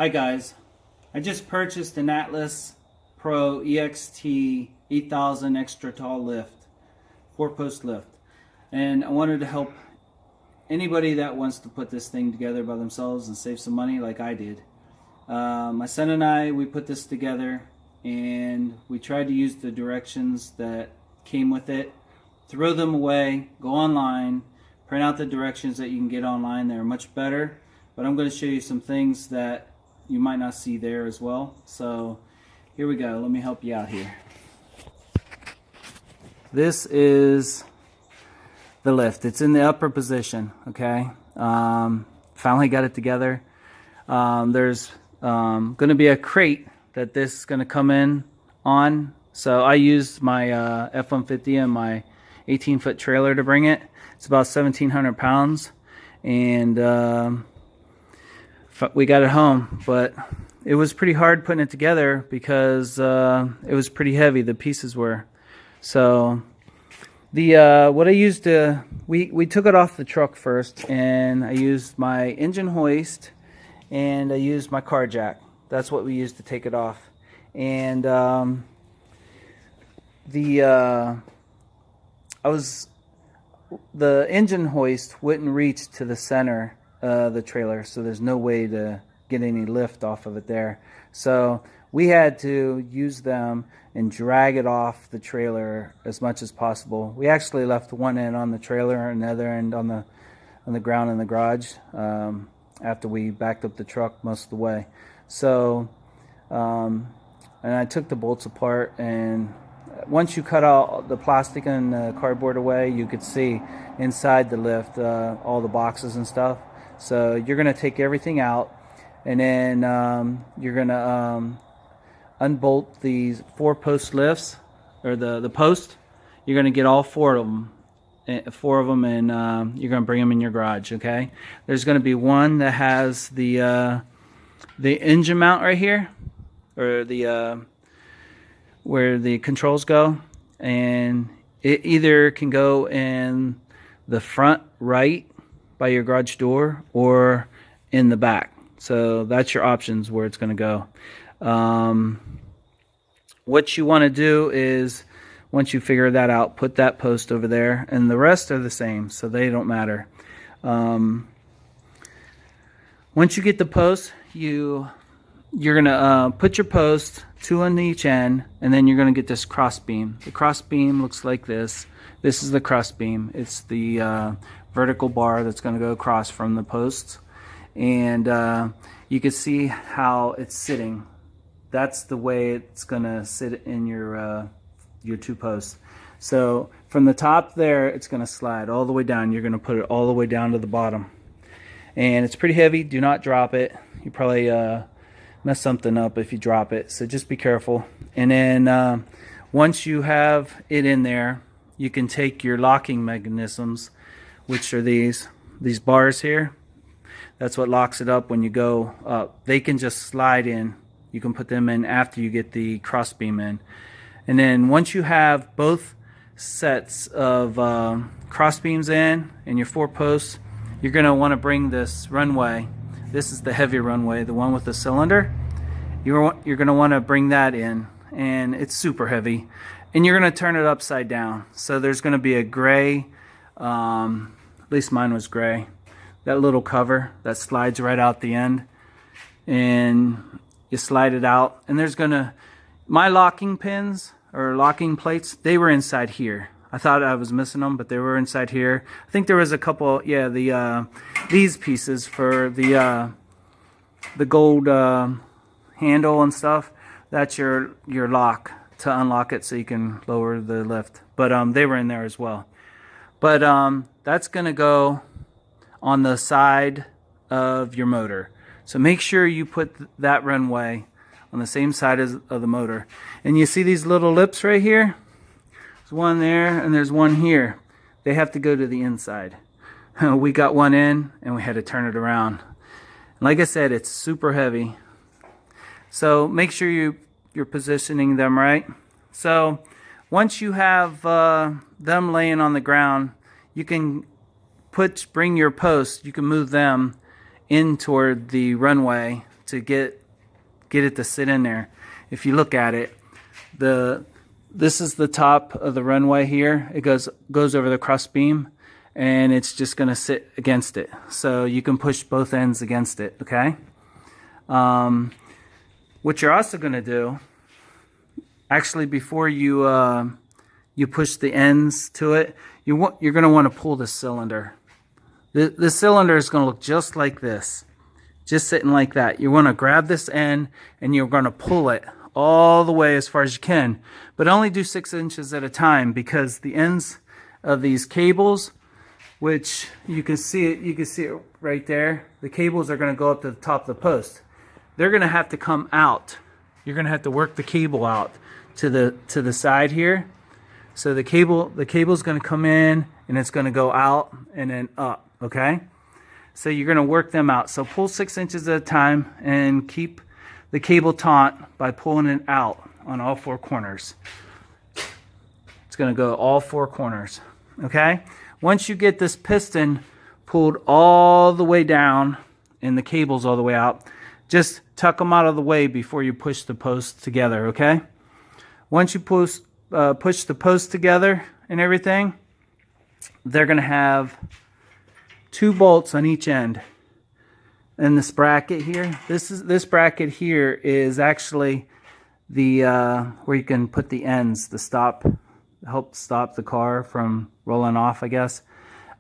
Hi guys, I just purchased an Atlas Pro EXT 8000 extra tall lift, 4-post lift, and I wanted to help anybody that wants to put this thing together by themselves and save some money like I did. My son and I, we put this together and we tried to use the directions that came with it, throw them away, go online, print out the directions that you can get online. They're much better, but I'm going to show you some things that you might not see there as well. So here we go. Let me help you out here. This is the lift. It's in the upper position. Okay. Finally got it together. There's going to be a crate that this is going to come in on. So I used my F-150 and my 18-foot trailer to bring it. It's about 1,700 pounds, and we got it home, but it was pretty hard putting it together because it was pretty heavy, the pieces were. So the what I used to, we took it off the truck first, and I used my engine hoist and I used my car jack. That's what we used to take it off. And the engine hoist wouldn't reach to the center the trailer, so there's no way to get any lift off of it there. So we had to use them and drag it off the trailer as much as possible. We actually left one end on the trailer and the other end on the ground in the garage after we backed up the truck most of the way. So and I took the bolts apart, and once you cut out the plastic and the cardboard away, you could see inside the lift all the boxes and stuff. So you're going to take everything out, and then you're going to unbolt these 4-post lifts, or the post. You're going to get all four of them, and you're going to bring them in your garage. Okay. There's going to be one that has the engine mount right here, or the where the controls go, and it either can go in the front right by your garage door or in the back. So that's your options where it's going to go. What you want to do is, once you figure that out, put that post over there, and the rest are the same, so they don't matter. Once you get the post, you're going to put your post, 2 on each end, and then you're going to get this cross beam. The cross beam looks like this. This is the cross beam. It's the vertical bar that's going to go across from the posts, and you can see how it's sitting. That's the way it's going to sit in your 2 posts. So from the top there, it's going to slide all the way down. You're going to put it all the way down to the bottom, and it's pretty heavy. Do not drop it. You probably mess something up if you drop it, so just be careful. And then once you have it in there, you can take your locking mechanisms, which are these bars here. That's what locks it up when you go up. They can just slide in. You can put them in after you get the cross beam in. And then once you have both sets of cross beams in and your 4 posts, you're going to want to bring this runway. This is the heavy runway, the one with the cylinder. You're going to want to bring that in, and it's super heavy. And you're going to turn it upside down. So there's going to be a gray, at least mine was gray, that little cover that slides right out the end. And you slide it out, and there's going to, my locking pins or locking plates, they were inside here. I thought I was missing them, but they were inside here. I think there was a couple, yeah, these pieces for the gold handle and stuff. That's your lock to unlock it so you can lower the lift. But they were in there as well. But that's going to go on the side of your motor. So make sure you put that runway on the same side as of the motor. And you see these little lips right here? There's one there and there's one here. They have to go to the inside. We got one in and we had to turn it around. And like I said, it's super heavy. So make sure you're positioning them right. So once you have them laying on the ground, you can bring your posts, you can move them in toward the runway to get it to sit in there. If you look at it, this is the top of the runway here. It goes over the cross beam, and it's just going to sit against it. So you can push both ends against it, okay? What you're also going to do, actually, before you push the ends to it, you're going to want to pull the cylinder. The cylinder is going to look just like this, just sitting like that. You want to grab this end and you're going to pull it all the way as far as you can, but only do 6 inches at a time, because the ends of these cables, which you can see it right there, the cables are going to go up to the top of the post. They're going to have to come out. You're going to have to work the cable out to the side here. So the cable's going to come in and it's going to go out and then up, okay? So you're going to work them out. So pull 6 inches at a time and keep the cable taut by pulling it out on all 4 corners. It's going to go all 4 corners, okay? Once you get this piston pulled all the way down and the cables all the way out, just tuck them out of the way before you push the posts together, okay? Once you push the posts together and everything, they're going to have 2 bolts on each end. And this bracket here, this bracket here is actually the where you can put the ends, the help stop the car from rolling off, I guess.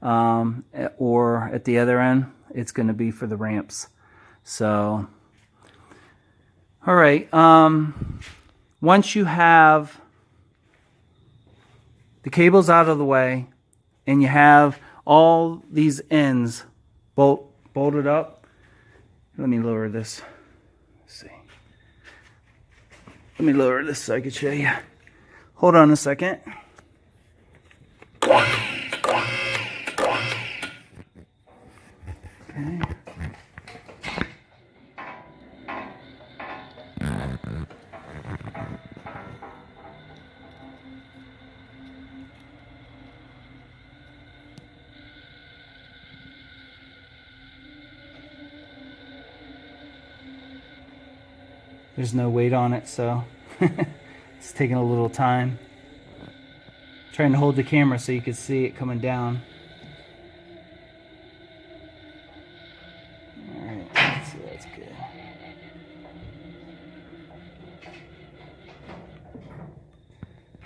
Or at the other end, it's going to be for the ramps. So, all right. Once you have the cables out of the way and you have all these ends bolted up, let me lower this. Let's see. Let me lower this so I can show you. Hold on a second. Okay. There's no weight on it, so it's taking a little time. Trying to hold the camera so you can see it coming down. Alright, so that's good.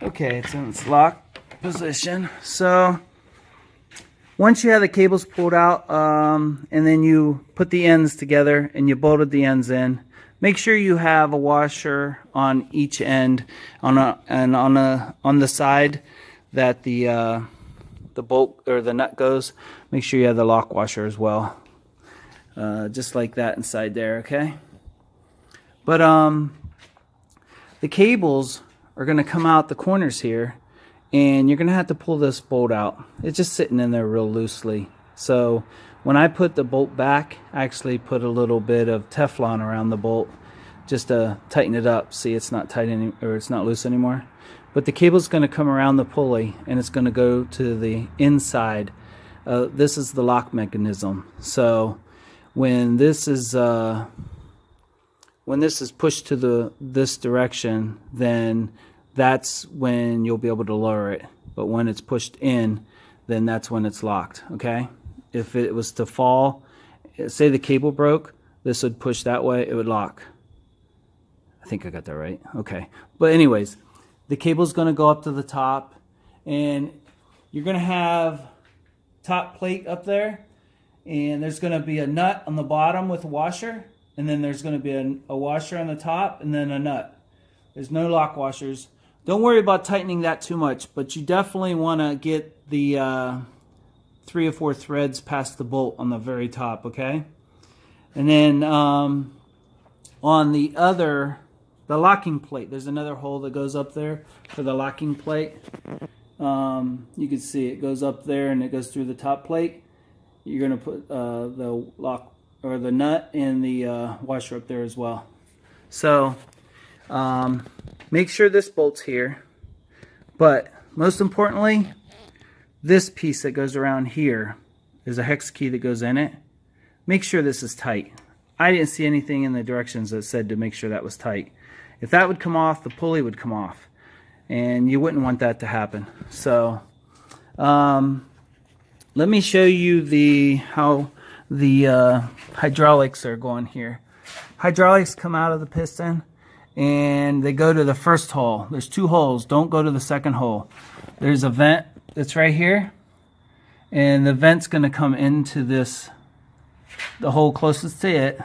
Okay, it's in its lock position. So once you have the cables pulled out, and then you put the ends together and you bolted the ends in, make sure you have a washer on each end, on the side that the bolt or the nut goes. Make sure you have the lock washer as well, just like that inside there. Okay. But the cables are going to come out the corners here, and you're going to have to pull this bolt out. It's just sitting in there real loosely. So when I put the bolt back, I actually put a little bit of Teflon around the bolt just to tighten it up. See, it's not tight or it's not loose anymore. But the cable's going to come around the pulley and it's going to go to the inside. This is the lock mechanism. So when this is pushed to this direction, then that's when you'll be able to lower it. But when it's pushed in, then that's when it's locked. Okay. If it was to fall, say the cable broke, this would push that way, it would lock. I think I got that right. Okay. But anyways, the cable's going to go up to the top, and you're going to have top plate up there, and there's going to be a nut on the bottom with a washer, and then there's going to be a washer on the top, and then a nut. There's no lock washers. Don't worry about tightening that too much, but you definitely want to get the 3 or 4 threads past the bolt on the very top, okay? And then on the locking plate, there's another hole that goes up there for the locking plate. You can see it goes up there and it goes through the top plate. You're going to put the lock or the nut and the washer up there as well. So make sure this bolt's here, but most importantly, this piece that goes around here, there's a hex key that goes in it. Make sure this is tight. I didn't see anything in the directions that said to make sure that was tight. If that would come off, the pulley would come off, and you wouldn't want that to happen. So let me show you how the hydraulics are going here. Hydraulics come out of the piston and they go to the first hole. There's 2 holes. Don't go to the second hole. There's a vent that's right here, and the vent's going to come into the hole closest to it,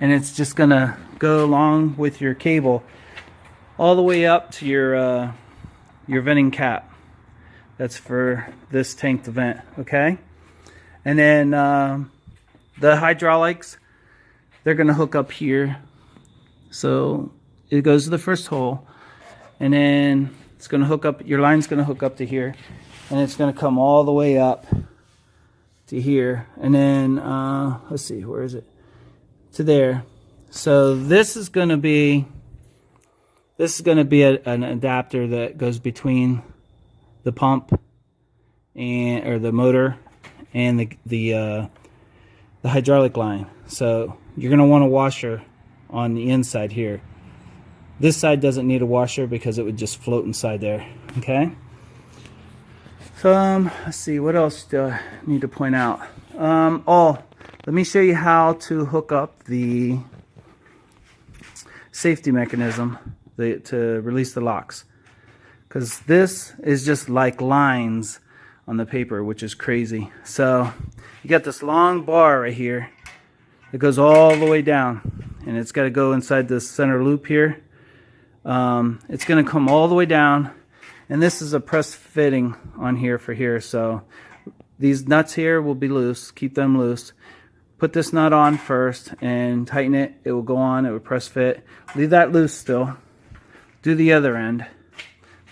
and it's just going to go along with your cable all the way up to your venting cap. That's for this tank to vent, okay? And then the hydraulics, they're going to hook up here. So it goes to the first hole, and then it's going to hook up, your line's going to hook up to here, and it's going to come all the way up to here, and then let's see, where is it? To there. So this is going to be an adapter that goes between the pump or the motor and the hydraulic line. So you're going to want a washer on the inside here. This side doesn't need a washer because it would just float inside there. Okay. So let's see, what else do I need to point out? Let me show you how to hook up the safety mechanism to release the locks, because this is just like lines on the paper, which is crazy. So you got this long bar right here that goes all the way down, and it's got to go inside this center loop here. It's going to come all the way down, and this is a press fitting on here for here. So these nuts here will be loose. Keep them loose. Put this nut on first and tighten it. It will go on. It will press fit. Leave that loose still. Do the other end.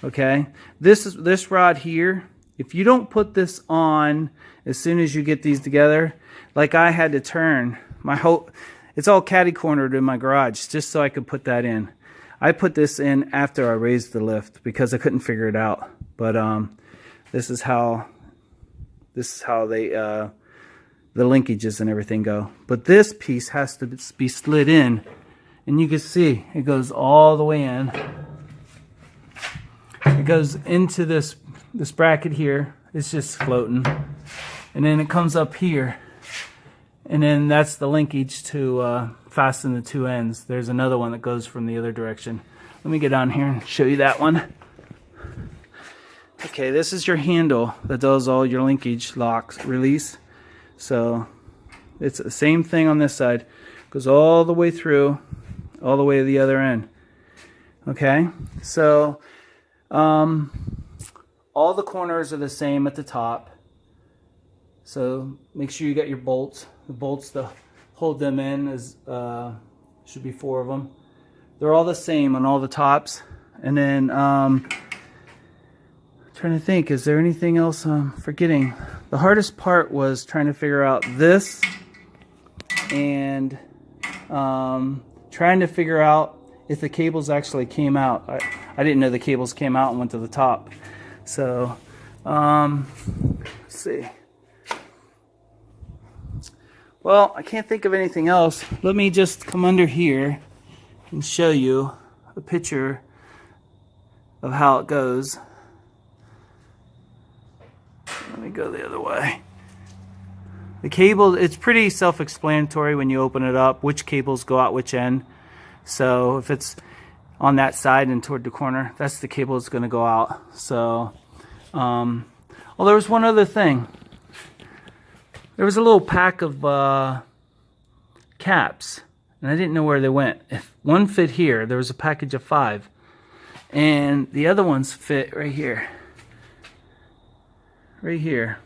Okay. This rod here, if you don't put this on as soon as you get these together, like I had to turn my whole, it's all catty cornered in my garage just so I could put that in. I put this in after I raised the lift because I couldn't figure it out. But this is how they the linkages and everything go. But this piece has to be slid in, and you can see it goes all the way in. It goes into this bracket here. It's just floating, and then it comes up here, and then that's the linkage to fasten the 2 ends. There's another one that goes from the other direction. Let me get down here and show you that one. Okay, this is your handle that does all your linkage locks release. So it's the same thing on this side. Goes all the way through, all the way to the other end. Okay, so all the corners are the same at the top. So make sure you got your bolts. The bolts to hold them in is should be 4 of them. They're all the same on all the tops. And then trying to think, is there anything else I'm forgetting? The hardest part was trying to figure out this, and trying to figure out if the cables actually came out. I didn't know the cables came out and went to the top. So let's see. Well, I can't think of anything else. Let me just come under here and show you a picture of how it goes. Let me go the other way. The cable, it's pretty self-explanatory when you open it up, which cables go out which end. So if it's on that side and toward the corner, that's the cable that's going to go out. So, well, there was one other thing. There was a little pack of caps, and I didn't know where they went. If one fit here, there was a package of 5, and the other ones fit right here. Right here.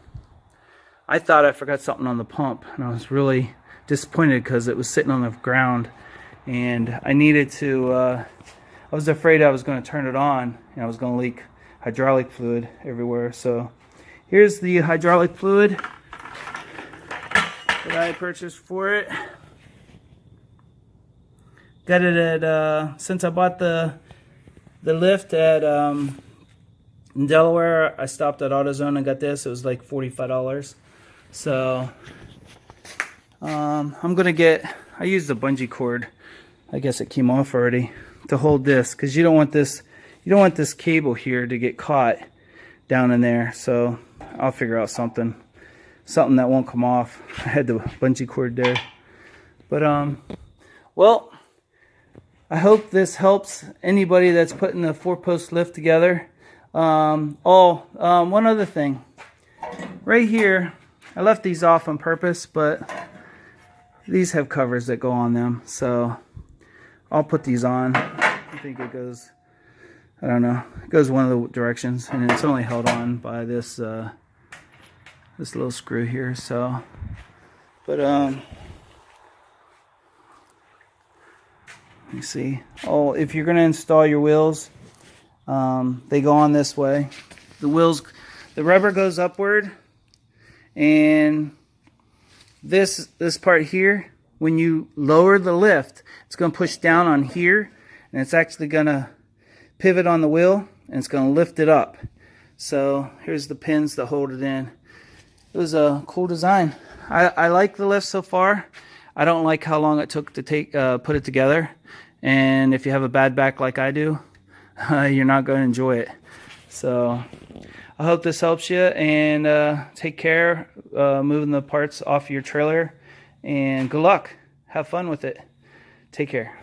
I thought I forgot something on the pump, and I was really disappointed because it was sitting on the ground, and I needed to, I was afraid I was going to turn it on and I was going to leak hydraulic fluid everywhere. So here's the hydraulic fluid that I purchased for it. Got it at, since I bought the lift at in Delaware, I stopped at AutoZone and got this. It was like $45. So I'm gonna get, I used the bungee cord. I guess it came off already to hold this, because you don't want this cable here to get caught down in there. So I'll figure out something that won't come off. I had the bungee cord there. But well, I hope this helps anybody that's putting the 4-post lift together. One other thing. Right here, I left these off on purpose, but these have covers that go on them. So I'll put these on. I think it goes, I don't know, it goes one of the directions, and it's only held on by this this little screw here. So, but let me see. Oh, if you're gonna install your wheels, they go on this way. The rubber goes upward, and this part here, when you lower the lift, it's going to push down on here, and it's actually going to pivot on the wheel, and it's going to lift it up. So here's the pins that hold it in. It was a cool design. I like the lift so far. I don't like how long it took to put it together, and if you have a bad back like I do, you're not going to enjoy it. So I hope this helps you, and take care moving the parts off your trailer, and good luck. Have fun with it. Take care.